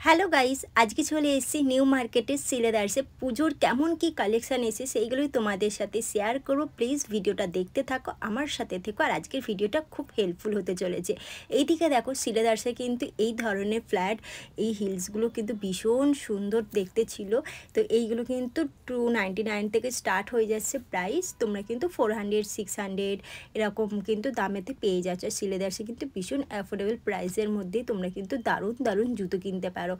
Hello guys, আজকে চলে এসেছি নিউ মার্কেটের সিলেদার্সে পুজোর কেমন কি কালেকশন এসে সেইগুলোই তোমাদের সাথে শেয়ার করব। প্লিজ ভিডিওটা দেখতে থাকো, আমার সাথে থেকো। আর আজকের ভিডিওটা খুব হেল্পফুল হতে চলেছে। এইদিকে দেখো, সিলেদার্সে কিন্তু এই ধরনের ফ্ল্যাট, এই হিলসগুলো কিন্তু ভীষণ সুন্দর দেখতে ছিল। তো এইগুলো কিন্তু 299 থেকে স্টার্ট হয়ে যাচ্ছে প্রাইস। তোমরা কিন্তু 400, 600 এরকম কিন্তু দামেতে পেয়ে যাচ্ছ। সিলেদার্সে কিন্তু ভীষণ অ্যাফোর্ডেবল প্রাইসের মধ্যেই তোমরা কিন্তু দারুণ দারুণ জুতো কিনতে পারো।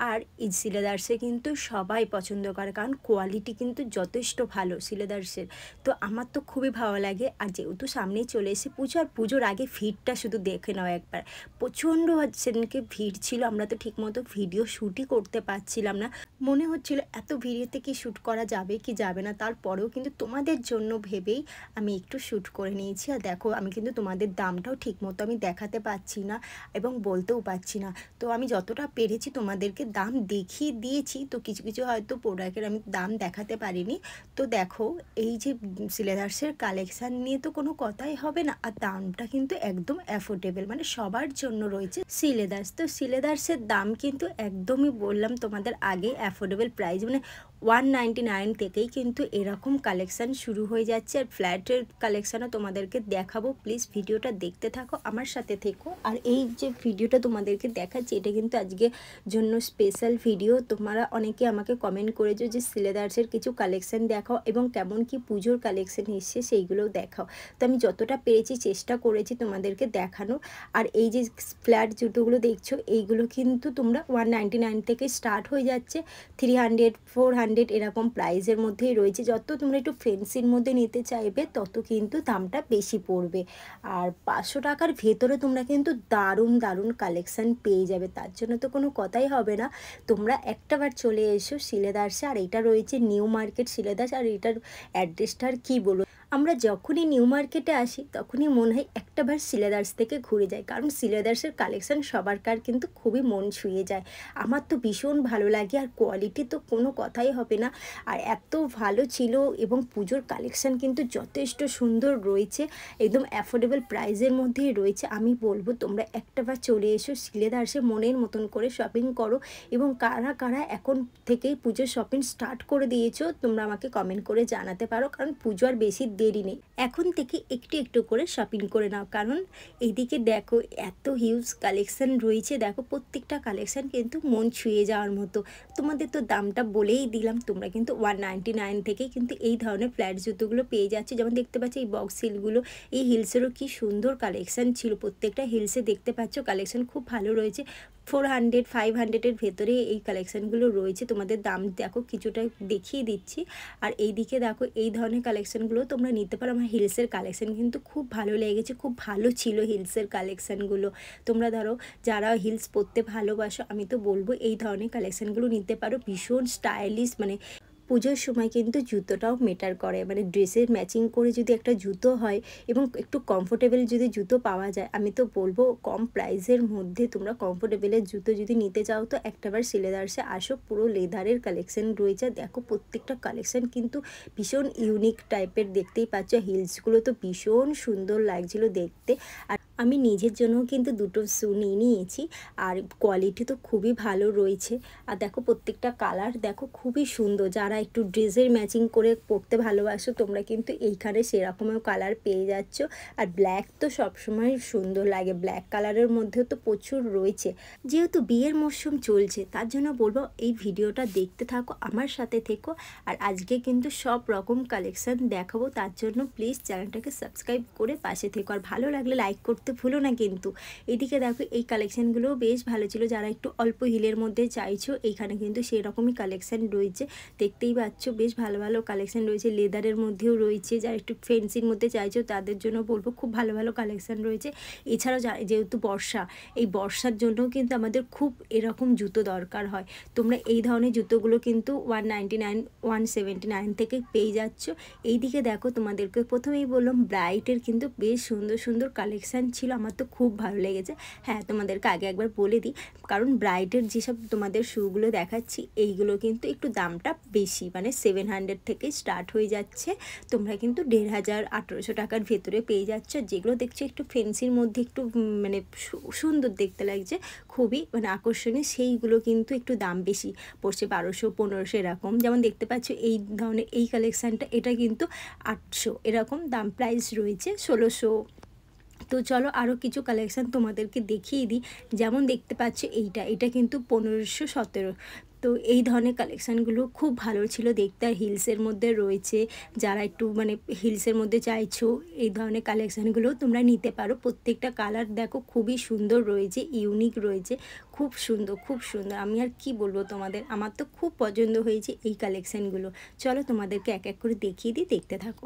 আর এই সিলেদার্সে কিন্তু সবাই পছন্দ করে, কারণ কোয়ালিটি কিন্তু যথেষ্ট ভালো সিলেদার্সের। তো আমার তো খুবই ভালো লাগে। আর যেহেতু সামনেই চলে এসে পুজো, আর পুজোর আগে ভিড়টা শুধু দেখে নাও একবার। প্রচণ্ড সেদিনকে ভিড় ছিল, আমরা তো ঠিকমতো ভিডিও শ্যুটই করতে পারছিলাম না। মনে হচ্ছিল এত ভিড়েতে কি শ্যুট করা যাবে কি যাবে না। তারপরেও কিন্তু তোমাদের জন্য ভেবেই আমি একটু শ্যুট করে নিয়েছি। আর দেখো, আমি কিন্তু তোমাদের দামটাও ঠিকমতো আমি দেখাতে পারছি না এবং বলতেও পারছি না। তো আমি যতটা পেরেছি তোমাদেরকে দাম দেখিয়ে দিয়েছি। তো কিছু কিছু হয়তো প্রোডাক্টের আমি দাম দেখাতে পারিনি। তো দেখো, এই যে সিলেদার্সের কালেকশান নিয়ে তো কোনো কথাই হবে না। আর দামটা কিন্তু একদম অ্যাফোর্ডেবল, মানে সবার জন্য রয়েছে সিলেদার্স। তো সিলেদার্সের দাম কিন্তু একদমই বললাম তোমাদের আগে অ্যাফোর্ডেবল প্রাইস, মানে 199 থেকেই কিন্তু এরকম কালেকশান শুরু হয়ে যাচ্ছে। আর ফ্ল্যাটের কালেকশানও তোমাদেরকে দেখাবো। প্লিজ ভিডিওটা দেখতে থাকো, আমার সাথে থেকো। আর এই যে ভিডিওটা তোমাদেরকে দেখাচ্ছি, এটা কিন্তু আজকে জন্য স্পেশাল ভিডিও। তোমরা অনেকে আমাকে কমেন্ট করেছো যে সিলেদার্সের কিছু কালেকশান দেখাও এবং কেমন কি পুজোর কালেকশান এসছে সেইগুলোও দেখাও। তো আমি যতটা পেরেছি চেষ্টা করেছি তোমাদেরকে দেখানো। আর এই যে ফ্ল্যাট জুতোগুলো দেখছো, এইগুলো কিন্তু তোমরা 199 থেকে স্টার্ট হয়ে যাচ্ছে। 300, 400 এরকম প্রাইসের মধ্যেই রয়েছে। যত তোমরা একটু ফেন্সির মধ্যে নিতে চাইবে তত কিন্তু দামটা বেশি পড়বে। আর 500 টাকার ভেতরে তোমরা কিন্তু দারুণ দারুণ কালেকশান পেয়ে যাবে, তার জন্য তো কোনো কথাই হবে না। তোমরা একটাবার চলে এসো সিলেদার্সে। আর এটা রয়েছে নিউ মার্কেট সিলেদার্স। আর এটার অ্যাড্রেসটা আর কী বলবো, আমরা যখনই নিউ মার্কেটে আসি তখনই মনে হয় একটাবার সিলেদার্স থেকে ঘুরে যায়, কারণ সিলেদার্সের কালেকশান সবারকার কিন্তু খুবই মন ছুঁয়ে যায়। আমার তো ভীষণ ভালো লাগে। আর কোয়ালিটি তো কোনো কথাই হবে না। আর এত ভালো ছিল এবং পুজোর কালেকশান কিন্তু যথেষ্ট সুন্দর রয়েছে, একদম অ্যাফোর্ডেবল প্রাইসের মধ্যেই রয়েছে। আমি বলবো তোমরা একটাবার চলে এসো সিলেদার্সে, মনের মতন করে শপিং করো। এবং কারা কারা এখন থেকেই পুজোর শপিং স্টার্ট করে দিয়েছো তোমরা আমাকে কমেন্ট করে জানাতে পারো, কারণ পুজো আর বেশি দেরি নেই। এখন থেকে একটু একটু করে শপিং করে নাও, কারণ এইদিকে দেখো এত হিউজ কালেকশান রয়েছে। দেখো প্রত্যেকটা কালেকশান কিন্তু মন ছুঁয়ে যাওয়ার মতো। তোমাদের তো দামটা বলেই দিলাম, তোমরা কিন্তু 199 থেকেই কিন্তু এই ধরনের ফ্ল্যাট জুতোগুলো পেয়ে যাচ্ছে। যেমন দেখতে পাচ্ছ এই বক্স হিলগুলো, এই হিলসেরও কি সুন্দর কালেকশান ছিল। প্রত্যেকটা হিলসে দেখতে পাচ্ছ কালেকশান খুব ভালো রয়েছে। 400, 500-এর ভেতরে এই কালেকশানগুলো রয়েছে। তোমাদের দাম দেখো কিছুটা দেখিয়ে দিচ্ছি। আর এই দিকে দেখো এই ধরনের কালেকশানগুলো তোমরা নিতে পারো। আমার হিলসের কালেকশান কিন্তু খুব ভালো লেগেছে, খুব ভালো ছিল হিলসের কালেকশানগুলো। তোমরা ধরো যারা হিলস পরতে ভালোবাসো, আমি তো বলবো এই ধরনের কালেকশানগুলো নিতে পারো। ভীষণ স্টাইলিশ, মানে পুজোর সময় কিন্তু জুতোটাও ম্যাটার করে। মানে ড্রেসের ম্যাচিং করে যদি একটা জুতো হয় এবং একটু কমফোর্টেবল যদি জুতো পাওয়া যায়, আমি তো বলবো কম প্রাইসের মধ্যে তোমরা কমফোর্টেবলের জুতো যদি নিতে চাও তো একটাবার সিলেদার্সে আসো। পুরো লেদারের কালেকশান রয়েছে। দেখো প্রত্যেকটা কালেকশান কিন্তু ভীষণ ইউনিক টাইপের, দেখতেই পাচ্ছ। হিলসগুলো তো ভীষণ সুন্দর লাগছিল দেখতে। আর আমি নিজের জন্যও কিন্তু দুটো শু নিয়ে নিয়েছি। আর কোয়ালিটি তো খুবই ভালো রয়েছে। আর দেখো প্রত্যেকটা কালার দেখো খুবই সুন্দর। যারা একটু ড্রেসের ম্যাচিং করে পরতে ভালোবাসো তোমরা কিন্তু এইখানে সেরকমও কালার পেয়ে যাচ্ছ। আর ব্ল্যাক তো সবসময় সুন্দর লাগে, ব্ল্যাক কালারের মধ্যেও তো প্রচুর রয়েছে। যেহেতু বিয়ের মরশুম চলছে তার জন্য বলবো এই ভিডিওটা দেখতে থাকো, আমার সাথে থেকো। আর আজকে কিন্তু সব রকম কালেকশান দেখাবো, তার জন্য প্লিজ চ্যানেলটাকে সাবস্ক্রাইব করে পাশে থেকো। আর ভালো লাগলে লাইক করতে ভুলো না কিন্তু। এদিকে দেখো এই কালেকশানগুলোও বেশ ভালো ছিল। যারা একটু অল্প হিলের মধ্যে চাইছো, এইখানে কিন্তু সেরকমই কালেকশান রয়েছে। দেখতেই পাচ্ছ বেশ ভালো ভালো কালেকশান রয়েছে। লেদারের মধ্যেও রয়েছে। যারা একটু ফেন্সির মধ্যে চাইছো তাদের জন্য বলবো খুব ভালো ভালো কালেকশান রয়েছে। এছাড়াও যেহেতু বর্ষা, এই বর্ষার জন্যও কিন্তু আমাদের খুব এরকম জুতো দরকার হয়। তোমরা এই ধরনের জুতোগুলো কিন্তু 199, 179 থেকে পেয়ে যাচ্ছ। এইদিকে দেখো তোমাদেরকে প্রথমেই বললাম ব্রাইটের কিন্তু বেশ সুন্দর সুন্দর কালেকশান ছিল, আমার তো খুব ভালো লেগেছে। হ্যাঁ, তোমাদেরকে আগে একবার বলে দিই, কারণ ব্রাইডের যেসব তোমাদের শ্যুগুলো দেখাচ্ছি এইগুলো কিন্তু একটু দামটা বেশি, মানে 700 থেকে স্টার্ট হয়ে যাচ্ছে। তোমরা কিন্তু 1500-1800 টাকার ভেতরে পেয়ে যাচ্ছ। যেগুলো দেখছো একটু ফেন্সির মধ্যে একটু মানে সুন্দর দেখতে লাগছে, খুবই মানে আকর্ষণীয়, সেইগুলো কিন্তু একটু দাম বেশি পড়ছে, 1200-1500 এরকম। যেমন দেখতে পাচ্ছ এই ধরনের এই কালেকশানটা, এটা কিন্তু 800 এরকম দাম প্রাইস রয়েছে, 1600। তো চলো আরও কিছু কালেকশান তোমাদেরকে দেখিয়ে দিই। যেমন দেখতে পাচ্ছ এটা কিন্তু 1517। তো এই ধরনের কালেকশানগুলো খুব ভালো ছিল দেখতে, আর হিলসের মধ্যে রয়েছে। যারা একটু মানে হিলসের মধ্যে চাইছো এই ধরনের কালেকশানগুলো তোমরা নিতে পারো। প্রত্যেকটা কালার দেখো খুবই সুন্দর রয়েছে, ইউনিক রয়েছে, খুব সুন্দর খুব সুন্দর। আমি আর কি বলবো তোমাদের, আমার তো খুব পছন্দ হয়েছে এই কালেকশানগুলো। চলো তোমাদেরকে এক এক করে দেখিয়ে দিই, দেখতে থাকো।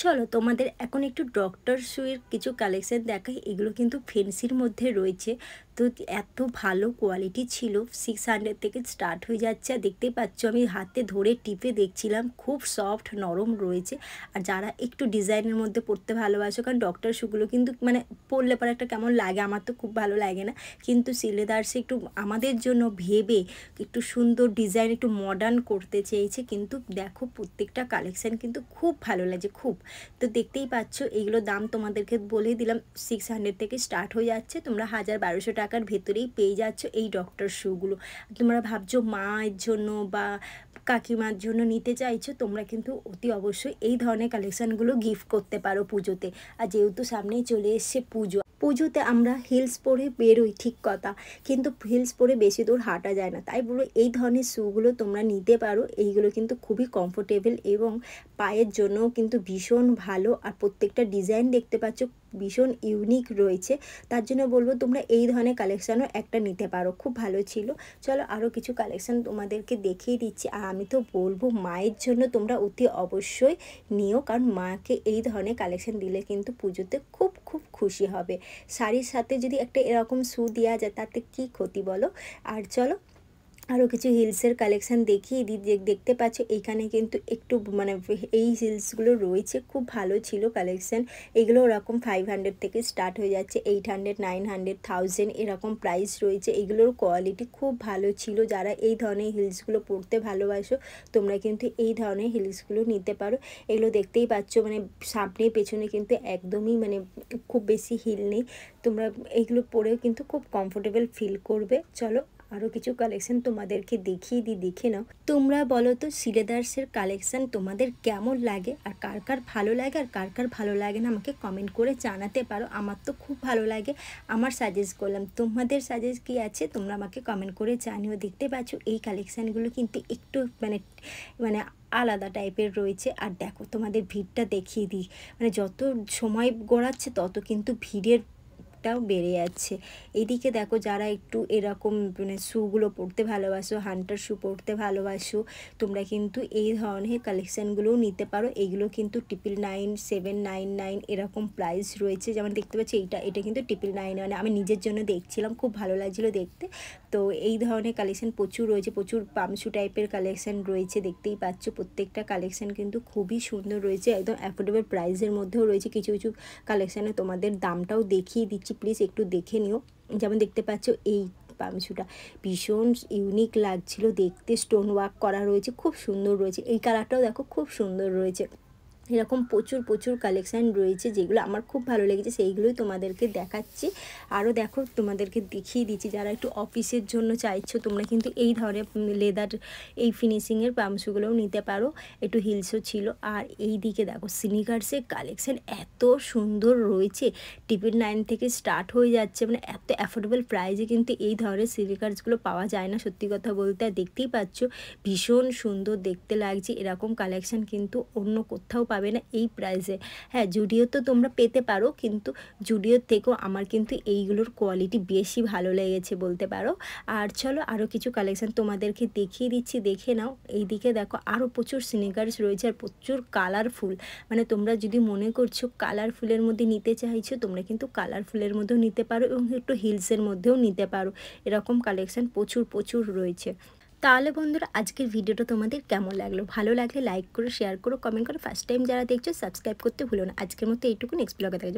চলো তোমাদের এখন একটু ডক্টর শ্যুয়ের কিছু কালেকশান দেখাই। এগুলো কিন্তু ফেন্সির মধ্যে রয়েছে, তো এত ভালো কোয়ালিটি ছিল, 600 থেকে স্টার্ট হয়ে যাচ্ছে। আর দেখতেই পাচ্ছ আমি হাতে ধরে টিপে দেখছিলাম, খুব সফট নরম রয়েছে। আর যারা একটু ডিজাইনের মধ্যে পড়তে ভালোবাসো, কারণ ডক্টর শ্যুগুলো কিন্তু মানে পরলে পরে একটা কেমন লাগে, আমার তো খুব ভালো লাগে না, কিন্তু সিলেদার্সে একটু আমাদের জন্য ভেবে একটু সুন্দর ডিজাইন একটু মডার্ন করতে চেয়েছে। কিন্তু দেখো প্রত্যেকটা কালেকশান কিন্তু খুব ভালো লাগছে, খুব। তো দেখতেই পাচ্ছ এইগুলো দাম তোমাদেরকে বলে দিলাম, 600 থেকে স্টার্ট হয়ে যাচ্ছে। তোমরা 1000-1200 টাকার ভেতরেই পেয়ে যাচ্ছ এই ডক্টর শ্যুগুলো। তোমরা ভাবছো মায়ের জন্য বা কাকিমার জন্য নিতে চাইছো, তোমরা কিন্তু অতি অবশ্যই এই ধরনের কালেকশানগুলো গিফট করতে পারো পুজোতে। আর যেহেতু সামনেই চলে এসছে পুজোতে আমরা হিলস পরে বেরোই, ঠিক কথা, কিন্তু হিলস পরে বেশি দূর হাঁটা যায় না, তাই বলো এই ধরনের শ্যুগুলো তোমরা নিতে পারো। এইগুলো কিন্তু খুবই কমফোর্টেবল এবং পায়ের জন্যও কিন্তু ভীষণ ভালো। আর প্রত্যেকটা ডিজাইন দেখতে পাচ্ছ ভীষণ ইউনিক রয়েছে, তার জন্য বলবো তোমরা এই ধরনের কালেকশানও একটা নিতে পারো, খুব ভালো ছিল। চলো আরও কিছু কালেকশান তোমাদেরকে দেখিয়ে দিচ্ছি। আর আমি তো বলবো মায়ের জন্য তোমরা অতি অবশ্যই নিও, কারণ মাকে এই ধরনের কালেকশান দিলে কিন্তু পুজোতে খুব খুব খুশি হবে। শাড়ির সাথে যদি একটা এরকম শ্যু দেওয়া যায় তাতে কি ক্ষতি বলো। আর চলো আরও কিছু হিলসের কালেকশান দেখিয়ে দিই। দেখতে পাচ্ছ এখানে কিন্তু একটু মানে এই হিলসগুলো রয়েছে, খুব ভালো ছিল কালেকশান। এগুলো ওরকম 500 থেকে স্টার্ট হয়ে যাচ্ছে, 800, 900, 1000 এরকম প্রাইস রয়েছে। এগুলোর কোয়ালিটি খুব ভালো ছিল। যারা এই ধরনের হিলসগুলো পরতে ভালোবাসো তোমরা কিন্তু এই ধরনের হিলসগুলো নিতে পারো। এগুলো দেখতেই পাচ্ছ মানে সামনে পেছনে কিন্তু একদমই মানে খুব বেশি হিল নেই, তোমরা এগুলো পরেও কিন্তু খুব কমফোর্টেবল ফিল করবে। চলো আরও কিছু কালেকশান তোমাদেরকে দেখিয়ে দিই, দেখে নাও। তোমরা বলো তো সিলেদার্সের কালেকশান তোমাদের কেমন লাগে, আর কার কার ভালো লাগে আর কার কার ভালো লাগে না আমাকে কমেন্ট করে জানাতে পারো। আমার তো খুব ভালো লাগে, আমার সাজেস্ট করলাম, তোমাদের সাজেস্ট কী আছে তোমরা আমাকে কমেন্ট করে জানিও। দেখতে পাচ্ছ এই কালেকশানগুলো কিন্তু একটু মানে মানে আলাদা টাইপের রয়েছে। আর দেখো তোমাদের ভিড়টা দেখিয়ে দিই, মানে যত সময় গড়াচ্ছে তত কিন্তু ভিড়ের টাও বেড়ে যাচ্ছে। এদিকে দেখো যারা একটু এরকম মানে শ্যুগুলো পরতে ভালোবাসো, হান্টার শ্যু পরতে ভালোবাসো, তোমরা কিন্তু এই ধরনের কালেকশানগুলোও নিতে পারো। এইগুলো কিন্তু 999, 799 এরকম প্রাইস রয়েছে। যেমন দেখতে পাচ্ছি এটা কিন্তু 999, মানে আমি নিজের জন্য দেখছিলাম, খুব ভালো লাগছিলো দেখতে। তো এই ধরনের কালেকশান প্রচুর রয়েছে, প্রচুর পামশু টাইপের কালেকশান রয়েছে, দেখতেই পাচ্ছ প্রত্যেকটা কালেকশান কিন্তু খুবই সুন্দর রয়েছে, একদম অ্যাফোর্ডেবল প্রাইসের মধ্যেও রয়েছে। কিছু কিছু কালেকশানে তোমাদের দামটাও দেখিয়ে দিচ্ছি, প্লিজ একটু দেখে নিও। যেমন দেখতে পাচ্ছ এই পামশুটা ভীষণ ইউনিক লাগছিল দেখতে, স্টোন ওয়ার্ক করা রয়েছে, খুব সুন্দর রয়েছে। এই কালারটাও দেখো খুব সুন্দর রয়েছে। এরকম প্রচুর প্রচুর কালেকশান রয়েছে, যেগুলো আমার খুব ভালো লেগেছে সেইগুলোই তোমাদেরকে দেখাচ্ছি। আরও দেখো, তোমাদেরকে দেখিয়ে দিচ্ছি, যারা একটু অফিসের জন্য চাইছো তোমরা কিন্তু এই ধরনের লেদার এই ফিনিশিংয়ের পাম্পশুগুলোও নিতে পারো। একটু হিলসও ছিল। আর এই দিকে দেখো স্নিকার্সের কালেকশান এত সুন্দর রয়েছে, 999 থেকে স্টার্ট হয়ে যাচ্ছে, মানে এত অ্যাফোর্ডেবল প্রাইসে কিন্তু এই ধরনের স্নিকার্সগুলো পাওয়া যায় না, সত্যি কথা বলতে। আর দেখতেই পাচ্ছ ভীষণ সুন্দর দেখতে লাগছে, এরকম কালেকশান কিন্তু অন্য কোথাও পাবে না এই প্রাইসে। হ্যাঁ, জুডিও তো তোমরা পেতে পারো, কিন্তু জুডিওর থেকেও আমার কিন্তু এইগুলোর কোয়ালিটি বেশি ভালো লেগেছে বলতে পারো। আর চলো আরও কিছু কালেকশান তোমাদেরকে দেখিয়ে দিচ্ছি, দেখে নাও। এই দিকে দেখো আরও প্রচুর স্নিকার্স রয়েছে আর প্রচুর কালারফুল, মানে তোমরা যদি মনে করছো কালারফুলের মধ্যে নিতে চাইছো তোমরা কিন্তু কালারফুলের মধ্যেও নিতে পারো এবং একটু হিলসের মধ্যেও নিতে পারো, এরকম কালেকশান প্রচুর প্রচুর রয়েছে। তাহলে বন্ধুরা আজকের ভিডিওটা তোমাদের কেমন লাগলো? ভালো লাগলে লাইক করো, শেয়ার করো, কমেন্ট করো। ফার্স্ট টাইম যারা দেখছো সাবস্ক্রাইব করতে ভুলো না। আজকের মতো এইটুকু, নেক্সট ব্লগে দেখা যাবে।